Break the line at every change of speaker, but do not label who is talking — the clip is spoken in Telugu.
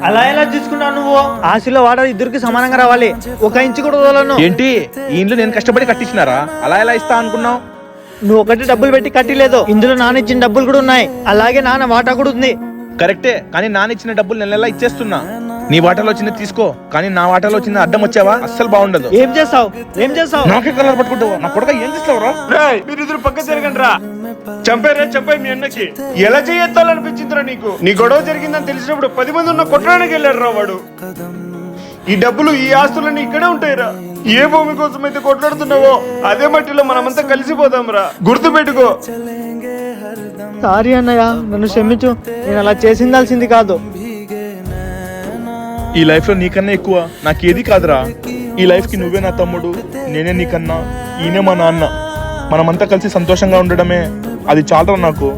అలా ఎలా తీసుకున్నావు నువ్వు? ఆశలో వాటర్ ఇద్దరికి సమానంగా రావాలి, 1 ఇంచు కూడా వదలను.
ఏంటి ఈ ఇంట్లో నేను కష్టపడి కట్టించినారా? అలా ఎలా ఇస్తా అనుకున్నావు?
నువ్వు ఒకటి డబ్బులు పెట్టి కట్టిలేదు, ఇందులో నాన్న ఇచ్చిన డబ్బులు కూడా ఉన్నాయి, అలాగే నాన్న వాటా కూడా ఉంది.
కరెక్టే, కానీ నాన్న ఇచ్చిన డబ్బులు నెల నెలా ఇచ్చేస్తున్నా. నీ వాటాలో చిన్న తీసుకో, కానీ నా వాటాలో చిన్న అడ్డం వచ్చావా అస్సలు బాగుండదు.
ఏం చేస్తావు?
నాకే కలర్ పట్టుకుంటావు? నా కొడుక ఏం చేస్తావురా?
మీరు ఇద్దరు పక్క తిరగండి రా. చంపాయి మీ అన్నకి. ఎలా చేయొత్తాలనిపించిందిరా నీకు? నీ గొడవ జరిగిందని తెలిసినప్పుడు 10 మంది ఉన్న కొట్టడానికి వెళ్ళాడు రా వాడు. ఈ డబ్బులు ఈ ఆస్తులన్నీ ఇక్కడే ఉంటాయిరా. ఏ భూమి కోసం అయితే కొట్లాడుతున్నావో అదే మట్టిలో మనమంతా కలిసిపోదాం రా, గుర్తు పెట్టుకో.
సారీ అన్నయ్య, నన్ను క్షమించు, నేను అలా చేసిందాల్సింది కాదు.
ఈ లైఫ్ లో నీకన్నా ఎక్కువ నాకేది కాదురా. ఈ లైఫ్ కి నువ్వే నా తమ్ముడు, నేనే నీకన్నా, ఈయనే మా నాన్న. మనమంతా కలిసి సంతోషంగా ఉండడమే అది చాలరా నాకు.